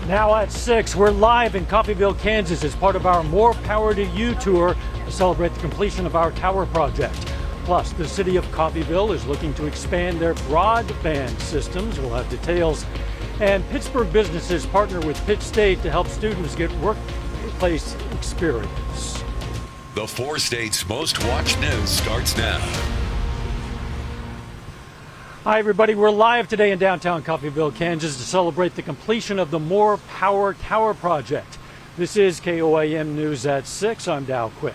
Now at 6, we're live in Coffeyville, Kansas as part of our More Power to You tour to celebrate the completion of our tower project. Plus, the city of Coffeyville is looking to expand their broadband systems. We'll have details. And Pittsburgh businesses partner with Pitt State to help students get workplace experience. The 4 states' most watched news starts now. Hi, everybody. We're live today in downtown Coffeyville, Kansas to celebrate the completion of the More Power Tower project. This is KOAM News at 6. I'm Dow Quick.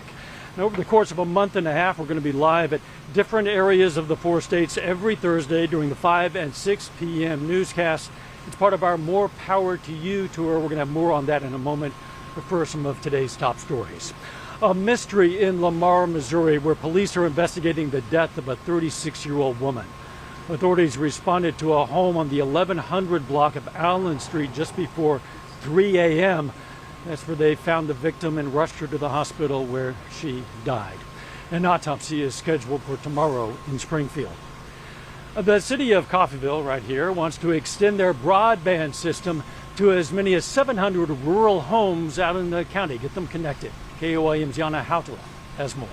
And over the course of a month and a half, we're going to be live at different areas of the 4 states every Thursday during the 5 and 6 p.m. newscasts. It's part of our More Power to You tour. We're going to have more on that in a moment. But first, some of today's top stories. A mystery in Lamar, Missouri, where police are investigating the death of a 36-year-old woman. Authorities responded to a home on the 1100 block of Allen Street just before 3 a.m. That's where they found the victim and rushed her to the hospital where she died. An autopsy is scheduled for tomorrow in Springfield. The city of Coffeyville, right here, wants to extend their broadband system to as many as 700 rural homes out in the county, get them connected. KOAM's Yana Hautala has more.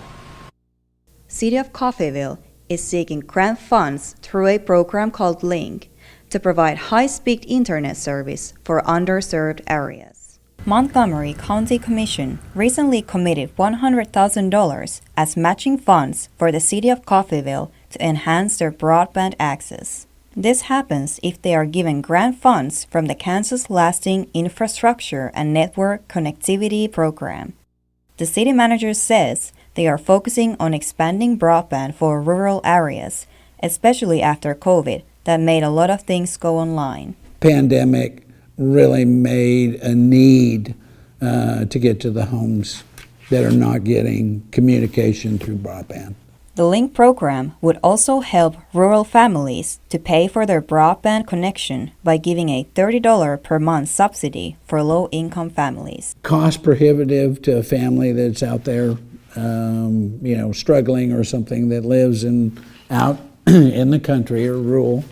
City of Coffeyville is seeking grant funds through a program called LINK to provide high-speed internet service for underserved areas. Montgomery County Commission recently committed $100,000 as matching funds for the City of Coffeyville to enhance their broadband access. This happens if they are given grant funds from the Kansas Lasting Infrastructure and Network Connectivity Program. The city manager says they are focusing on expanding broadband for rural areas, especially after COVID that made a lot of things go online. Pandemic really made a need to get to the homes that are not getting communication through broadband. The LINK program would also help rural families to pay for their broadband connection by giving a $30 per month subsidy for low-income families. Cost prohibitive to a family that's out there, struggling or something that lives out in the country or rural.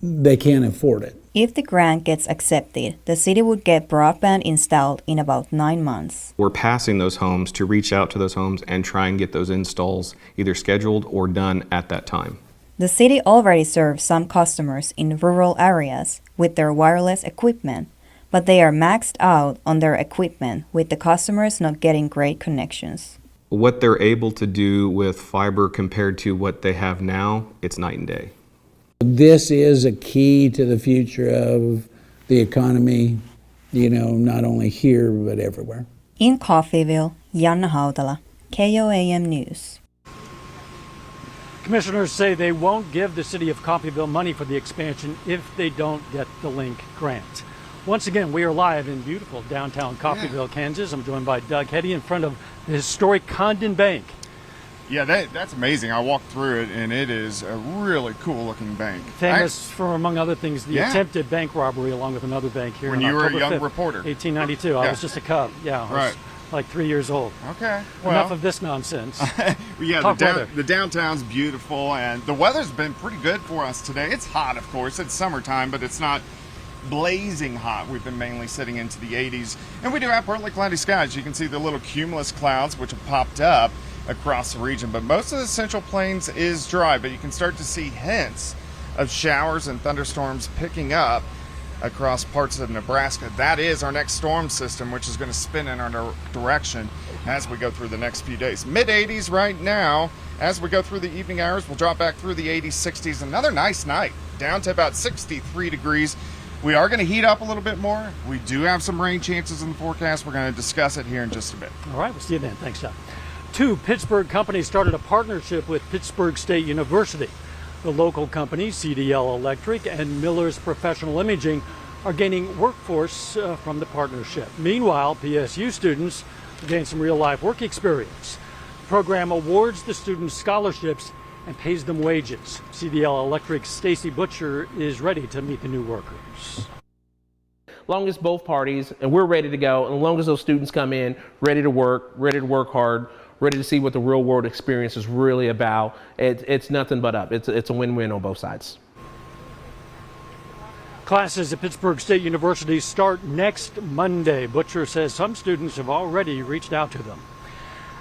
They can't afford it. If the grant gets accepted, the city would get broadband installed in about 9 months. We're passing those homes to reach out to those homes and try and get those installs either scheduled or done at that time. The city already serves some customers in rural areas with their wireless equipment, but they are maxed out on their equipment with the customers not getting great connections. What they're able to do with fiber compared to what they have now, it's night and day. This is a key to the future of the economy, not only here but everywhere. In Coffeyville, Yana Hautala, KOAM News. Commissioners say they won't give the city of Coffeyville money for the expansion if they don't get the LINK grant. Once again, we are live in beautiful downtown Coffeyville, Kansas. I'm joined by Doug Heddy in front of the historic Condon Bank. Yeah, that's amazing. I walked through it, and it is a really cool-looking bank. Famous for, among other things, the attempted bank robbery along with another bank here when on you were October a young 5th, reporter. 1892. I was just a cub. Yeah, I was like 3 years old. Okay. Well, enough of this nonsense. Yeah, the downtown's beautiful, and the weather's been pretty good for us today. It's hot, of course. It's summertime, but it's not blazing hot. We've been mainly sitting into the 80s, and we do have partly cloudy skies. You can see the little cumulus clouds which have popped up across the region, but most of the Central Plains is dry, but you can start to see hints of showers and thunderstorms picking up across parts of Nebraska. That is our next storm system, which is going to spin in our direction as we go through the next few days. Mid-80s right now. As we go through the evening hours, we'll drop back through the 80s, 60s. Another nice night, down to about 63 degrees. We are going to heat up a little bit more. We do have some rain chances in the forecast. We're going to discuss it here in just a bit. All right, we'll see you then. Thanks, John. 2 Pittsburgh companies started a partnership with Pittsburgh State University. The local companies, CDL Electric and Miller's Professional Imaging, are gaining workforce from the partnership. Meanwhile, PSU students gain some real-life work experience. The program awards the students scholarships and pays them wages. CDL Electric's Stacy Butcher is ready to meet the new workers. Long as both parties, and we're ready to go, and as long as those students come in ready to work hard, ready to see what the real world experience is really about, it's nothing but up. It's a win-win on both sides. Classes at Pittsburgh State University start next Monday. Butcher says some students have already reached out to them.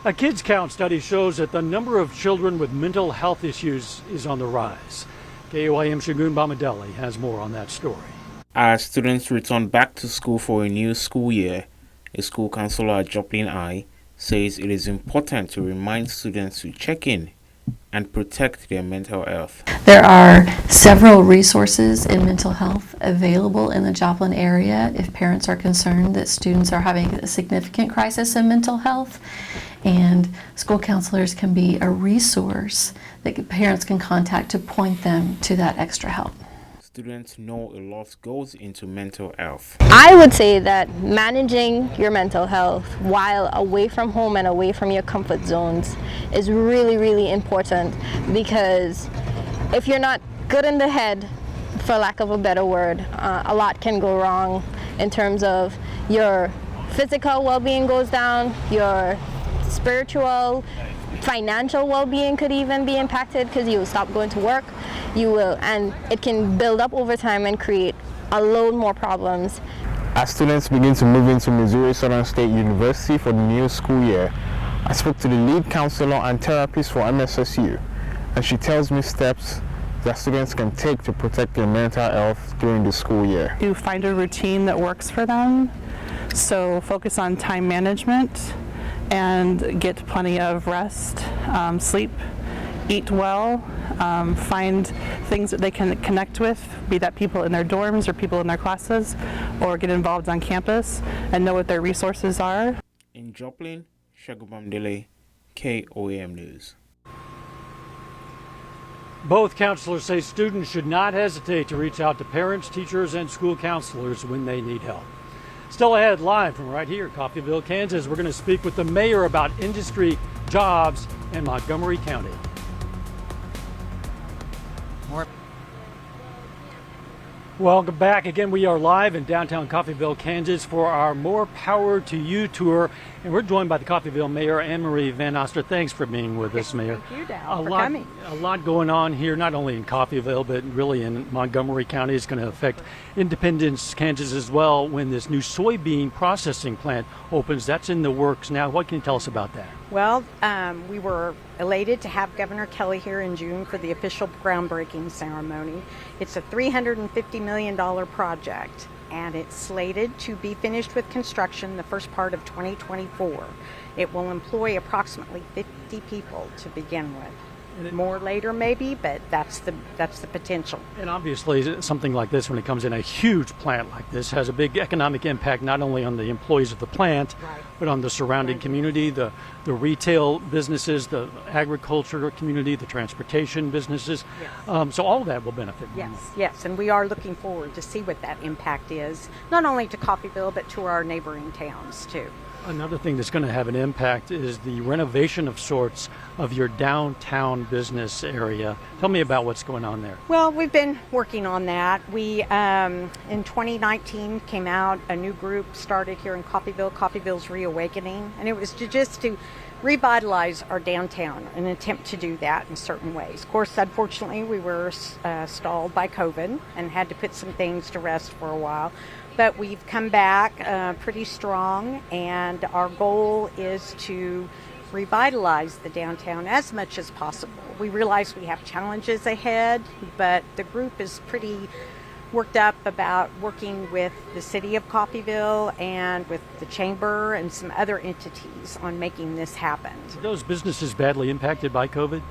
A Kids Count study shows that the number of children with mental health issues is on the rise. KOAM Shagun Bamadeli has more on that story. As students return back to school for a new school year, a school counselor at Joplin I says it is important to remind students to check in and protect their mental health. There are several resources in mental health available in the Joplin area if parents are concerned that students are having a significant crisis in mental health, and school counselors can be a resource that parents can contact to point them to that extra help. Students know a lot goes into mental health. I would say that managing your mental health while away from home and away from your comfort zones is really, really important, because if you're not good in the head, for lack of a better word, a lot can go wrong in terms of your physical well-being goes down, your spiritual, financial well-being could even be impacted because you will stop going to work. And it can build up over time and create a load more problems. As students begin to move into Missouri Southern State University for the new school year, I spoke to the lead counselor and therapist for MSSU, and she tells me steps that students can take to protect their mental health during the school year. To find a routine that works for them, so focus on time management and get plenty of rest, sleep, eat well, find things that they can connect with, be that people in their dorms or people in their classes, or get involved on campus and know what their resources are. In Joplin, Shagubamdele, KOAM News. Both counselors say students should not hesitate to reach out to parents, teachers, and school counselors when they need help. Still ahead, live from right here, Coffeyville, Kansas, we're going to speak with the mayor about industry, jobs, in Montgomery County. Welcome back. Again, we are live in downtown Coffeyville, Kansas for our More Power to You tour. And we're joined by the Coffeyville Mayor, Anne Marie Van Oster. Thanks for being with us, Mayor. Thank you, Dal, for coming. A lot going on here, not only in Coffeyville, but really in Montgomery County. It's going to affect Independence, Kansas as well when this new soybean processing plant opens. That's in the works now. What can you tell us about that? Well, we were elated to have Governor Kelly here in June for the official groundbreaking ceremony. It's a $350 million project, and it's slated to be finished with construction the first part of 2024. It will employ approximately 50 people to begin with. More later maybe, but that's the potential. And obviously something like this, when it comes in, a huge plant like this has a big economic impact not only on the employees of the plant, right, but on the surrounding community, the retail businesses, the agriculture community, the transportation businesses. Yes. So all of that will benefit. Yes, and we are looking forward to see what that impact is, not only to Coffeyville, but to our neighboring towns too. Another thing that's going to have an impact is the renovation of sorts of your downtown business area. Tell me about what's going on there. Well, we've been working on that. We, in 2019, came out, a new group started here in Coffeyville, Coffeyville's Reawakening, and it was to revitalize our downtown, an attempt to do that in certain ways. Of course, unfortunately, we were stalled by COVID and had to put some things to rest for a while. But we've come back pretty strong, and our goal is to revitalize the downtown as much as possible. We realize we have challenges ahead, but the group is pretty worked up about working with the city of Coffeyville and with the chamber and some other entities on making this happen. Were those businesses badly impacted by COVID?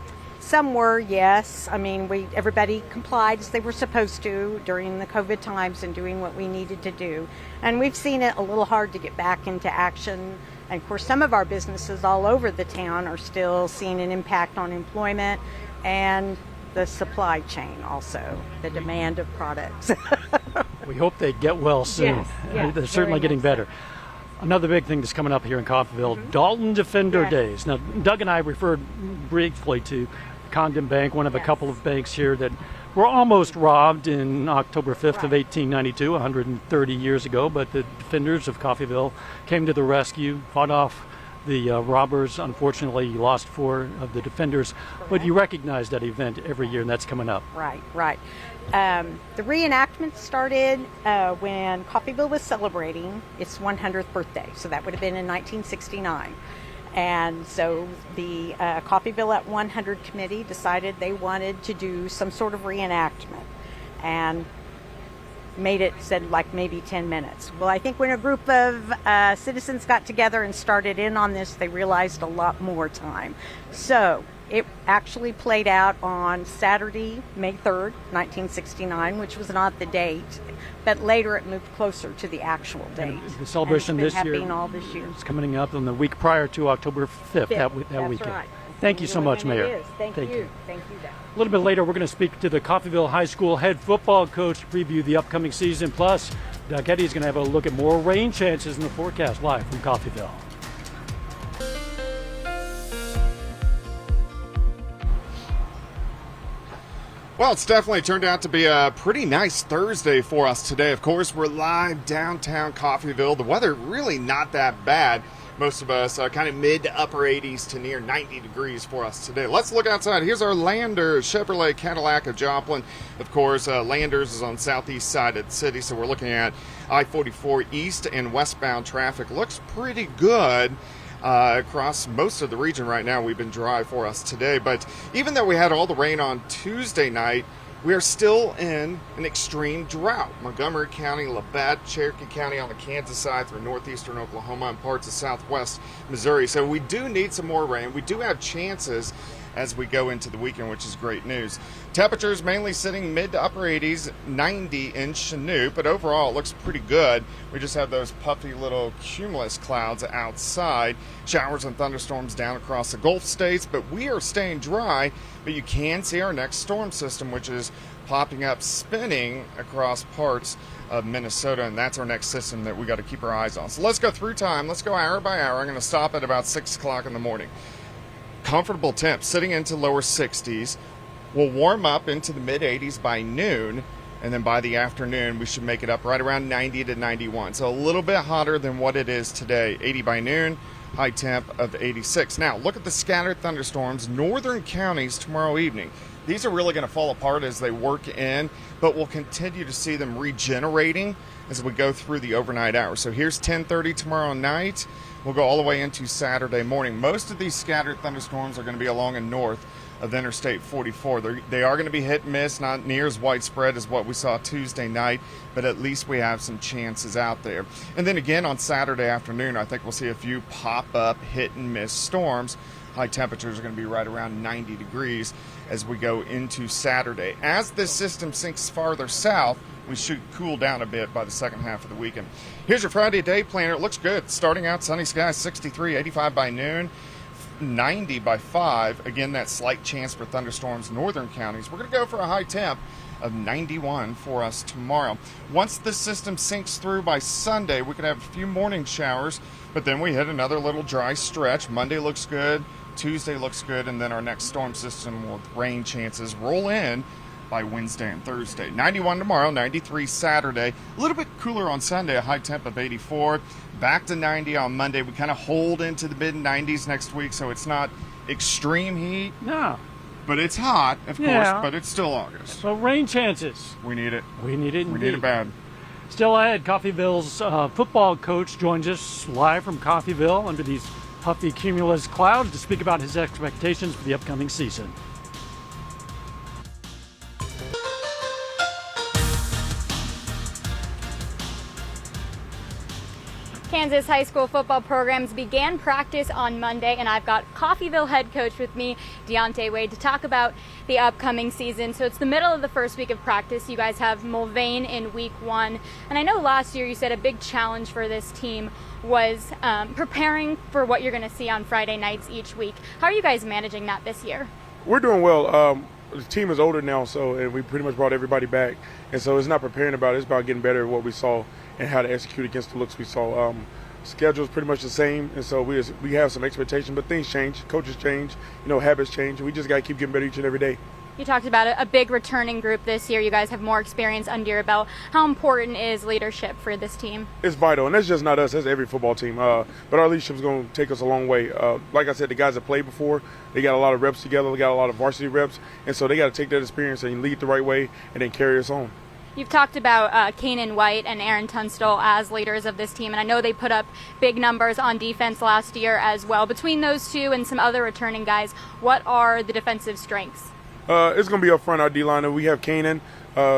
Some were, yes. I mean, everybody complied as they were supposed to during the COVID times and doing what we needed to do. And we've seen it a little hard to get back into action. And of course, some of our businesses all over the town are still seeing an impact on employment and the supply chain also, the demand of products. We hope they get well soon. Yes, they're certainly getting better. Another big thing that's coming up here in Coffeyville, Dalton Defender Days. Now, Doug and I referred briefly to Condon Bank, one of a couple of banks here that were almost robbed in October 5th of 1892, 130 years ago, but the defenders of Coffeyville came to the rescue, fought off the robbers. Unfortunately, you lost 4 of the defenders, but you recognize that event every year, and that's coming up. Right. The reenactment started when Coffeyville was celebrating its 100th birthday, so that would have been in 1969. And so the Coffeyville at 100 committee decided they wanted to do some sort of reenactment, and said like maybe 10 minutes. Well, I think when a group of citizens got together and started in on this, they realized a lot more time. So it actually played out on Saturday, May 3rd, 1969, which was not the date, but later it moved closer to the actual date. And the celebration this year, all this year. It's coming up on the week prior to October 5th, that weekend. Right. Thank you so much, Mayor. It is. Thank you. Thank you, Dad. A little bit later, we're going to speak to the Coffeyville High School head football coach to preview the upcoming season. Plus, Doug Eddy is going to have a look at more rain chances in the forecast live from Coffeyville. Well, it's definitely turned out to be a pretty nice Thursday for us today. Of course, we're live downtown Coffeyville. The weather really not that bad. Most of us kind of mid to upper 80s to near 90 degrees for us today. Let's look outside. Here's our Landers Chevrolet Cadillac of Joplin. Of course, Landers is on the southeast side of the city, so we're looking at I-44 east and westbound traffic. Looks pretty good. Across most of the region right now. We've been dry for us today, but even though we had all the rain on Tuesday night, we are still in an extreme drought. Montgomery County, Labette, Cherokee County on the Kansas side through northeastern Oklahoma and parts of southwest Missouri. So we do need some more rain. We do have chances as we go into the weekend, which is great news. Temperatures mainly sitting mid to upper 80s, 90 in Chanute, but overall it looks pretty good. We just have those puffy little cumulus clouds outside. Showers and thunderstorms down across the Gulf states, but we are staying dry. But you can see our next storm system, which is popping up, spinning across parts of Minnesota, and that's our next system that we got to keep our eyes on. So let's go through time. Let's go hour by hour. I'm going to stop at about 6 o'clock in the morning. Comfortable temps sitting into lower 60s. We'll warm up into the mid 80s by noon, and then by the afternoon we should make it up right around 90 to 91. So a little bit hotter than what it is today. 80 by noon, high temp of 86. Now look at the scattered thunderstorms, northern counties tomorrow evening. These are really going to fall apart as they work in, but we'll continue to see them regenerating as we go through the overnight hours. So here's 10:30 tomorrow night. We'll go all the way into Saturday morning. Most of these scattered thunderstorms are going to be along and north of Interstate 44. They are going to be hit and miss, not near as widespread as what we saw Tuesday night, but at least we have some chances out there. And then again on Saturday afternoon, I think we'll see a few pop-up hit and miss storms. High temperatures are going to be right around 90 degrees as we go into Saturday. As this system sinks farther south, we should cool down a bit by the second half of the weekend. Here's your Friday day planner. It looks good. Starting out sunny skies, 63, 85 by noon, 90 by 5. Again, that slight chance for thunderstorms in northern counties. We're going to go for a high temp of 91 for us tomorrow. Once the system sinks through by Sunday, we could have a few morning showers, but then we hit another little dry stretch. Monday looks good. Tuesday looks good, and then our next storm system with rain chances roll in by Wednesday and Thursday. 91 tomorrow, 93 Saturday. A little bit cooler on Sunday, a high temp of 84. Back to 90 on Monday. We kind of hold into the mid-90s next week, so it's not extreme heat. No. But it's hot, of course, but it's still August. So rain chances. We need it. We need it We need it bad. Still ahead, Coffeyville's football coach joins us live from Coffeyville under these puffy cumulus clouds to speak about his expectations for the upcoming season. Kansas high school football programs began practice on Monday, and I've got Coffeyville head coach with me, Deontay Wade, to talk about the upcoming season. So it's the middle of the first week of practice. You guys have Mulvane in week 1, and I know last year you said a big challenge for this team was preparing for what you're going to see on Friday nights each week. How are you guys managing that this year? We're doing well. The team is older now, and we pretty much brought everybody back. And so it's not preparing about it. It's about getting better at what we saw and how to execute against the looks we saw. Schedule is pretty much the same, and so we have some expectations, but things change. Coaches change, habits change. We just got to keep getting better each and every day. You talked about a big returning group this year. You guys have more experience under your belt. How important is leadership for this team? It's vital, and that's just not us. That's every football team. But our leadership is going to take us a long way. Like I said, the guys that played before, they got a lot of reps together. They got a lot of varsity reps, and so they got to take that experience and lead the right way and then carry us on. You've talked about Kanan White and Aaron Tunstall as leaders of this team, and I know they put up big numbers on defense last year as well. Between those two and some other returning guys, what are the defensive strengths? It's going to be up front, our D-liner. We have Kanan.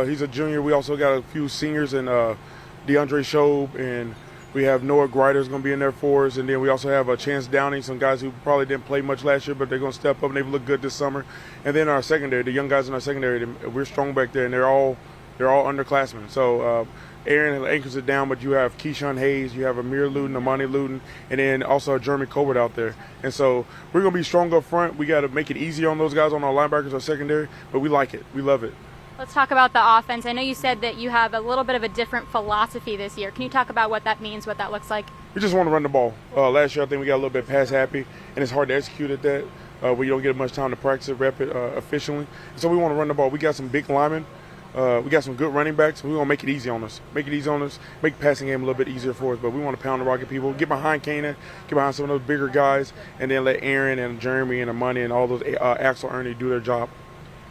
He's a junior. We also got a few seniors in DeAndre Shobe, and we have Noah Grider's going to be in there for us. And then we also have Chance Downing, some guys who probably didn't play much last year, but they're going to step up and they've looked good this summer. And then our secondary, the young guys in our secondary, we're strong back there, and they're all underclassmen. So Aaron anchors it down, but you have Keyshawn Hayes, you have Amir Luton, Amani Luton, and then also Jeremy Colbert out there. And so we're going to be strong up front. We got to make it easy on those guys, on our linebackers, our secondary, but we like it. We love it. Let's talk about the offense. I know you said that you have a little bit of a different philosophy this year. Can you talk about what that means, what that looks like? We just want to run the ball. Last year I think we got a little bit pass happy, and it's hard to execute at that. We don't get much time to practice it, rep it efficiently. So we want to run the ball. We got some big linemen. We got some good running backs. We want to make it easy on us. Make the passing game a little bit easier for us. But we want to pound the rock at people. Get behind Kanan, get behind some of those bigger guys, and then let Aaron and Jeremy and Amani and all those Axel Ernie do their job.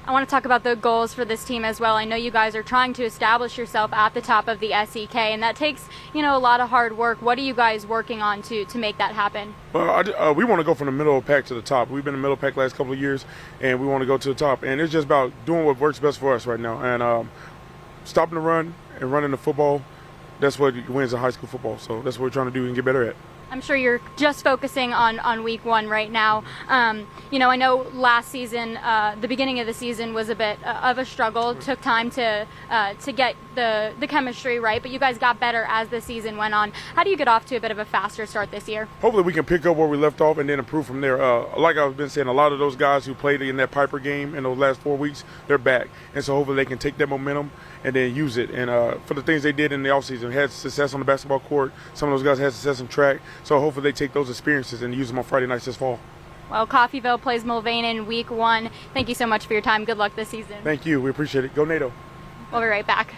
I want to talk about the goals for this team as well. I know you guys are trying to establish yourself at the top of the SEK, and that takes, a lot of hard work. What are you guys working on to make that happen? Well, we want to go from the middle of the pack to the top. We've been in the middle of the pack the last couple of years, and we want to go to the top. And it's just about doing what works best for us right now. And stopping the run and running the football, that's what wins in high school football. So that's what we're trying to do and get better at. I'm sure you're just focusing on week one right now. I know last season, the beginning of the season was a bit of a struggle. It took time to get the chemistry right, but you guys got better as the season went on. How do you get off to a bit of a faster start this year? Hopefully we can pick up where we left off and then improve from there. Like I've been saying, a lot of those guys who played in that Piper game in those last 4 weeks, they're back. And so hopefully they can take that momentum and then use it. And for the things they did in the offseason, had success on the basketball court. Some of those guys had success in track. So hopefully they take those experiences and use them on Friday nights this fall. Well, Coffeyville plays Mulvane in week one. Thank you so much for your time. Good luck this season. Thank you. We appreciate it. Go NATO. We'll be right back.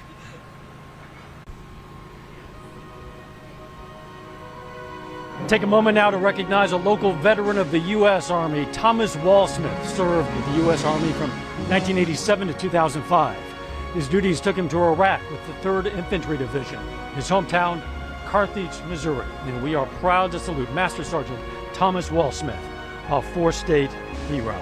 Take a moment now to recognize a local veteran of the U.S. Army. Thomas Walsmith served with the U.S. Army from 1987 to 2005. His duties took him to Iraq with the 3rd Infantry Division, his hometown, Carthage, Missouri. And we are proud to salute Master Sergeant Thomas Walsmith, a 4-state hero.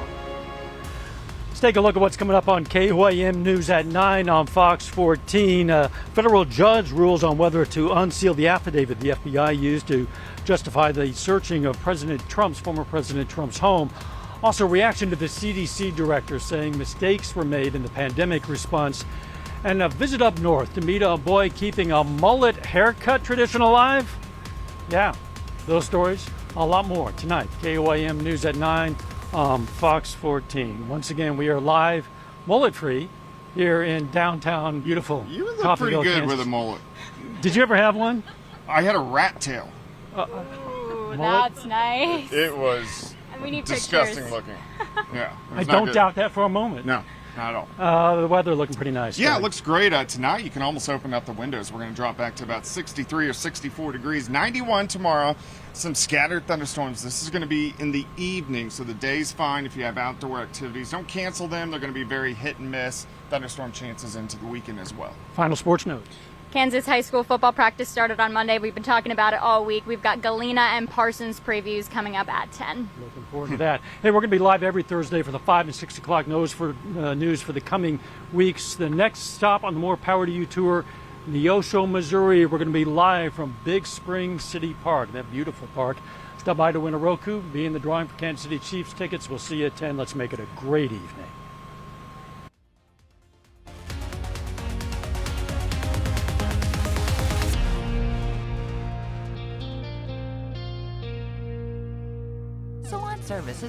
Let's take a look at what's coming up on KOAM News at 9 on Fox 14. A federal judge rules on whether to unseal the affidavit the FBI used to justify the searching of former President Trump's home. Also, reaction to the CDC director saying mistakes were made in the pandemic response. And a visit up north to meet a boy keeping a mullet haircut tradition alive. Yeah, those stories, a lot more tonight. KOAM News at 9 on Fox 14. Once again, we are live, mullet-free, here in downtown, beautiful You look Coffeyville, pretty good Kansas. with a mullet. Did you ever have one? I had a rat tail. Ooh, that's nice. It was We need disgusting pictures. looking. Yeah. I don't doubt that for a moment. No, not at all. The weather looking pretty nice. Yeah, today. it looks great. Tonight you can almost open up the windows. We're going to drop back to about 63 or 64 degrees. 91 tomorrow. Some scattered thunderstorms. This is going to be in the evening, so the day's fine if you have outdoor activities. Don't cancel them. They're going to be very hit and miss. Thunderstorm chances into the weekend as well. Final sports notes. Kansas high school football practice started on Monday. We've been talking about it all week. We've got Galena and Parsons previews coming up at 10. Looking forward to that. Hey, we're going to be live every Thursday for the 5 and 6 o'clock news for the coming weeks. The next stop on the More Power to You tour, Neosho, Missouri. We're going to be live from Big Spring City Park, that beautiful park. Stop by to win a Roku, be in the drawing for Kansas City Chiefs tickets. We'll see you at 10. Let's make it a great evening. Salon Service is